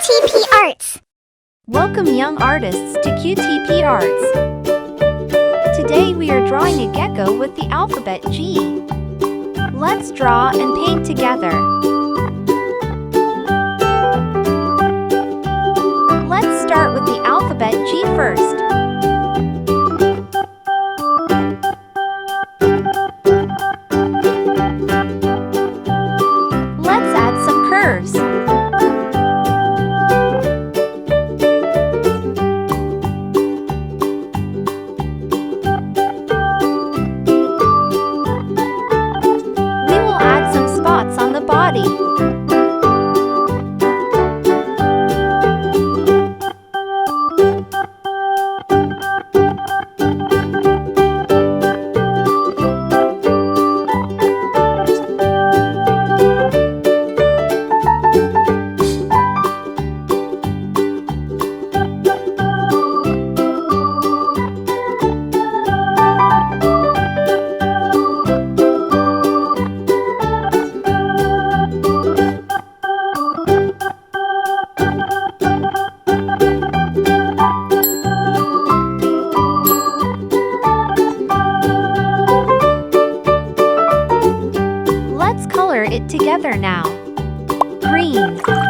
QTP ARTS. Welcome young artists to QTP ARTS. Today we are drawing a gecko with the alphabet G. Let's draw and paint together. Let's start with the alphabet G first. Let's add some curves. On the body. Let's color it together now. Green.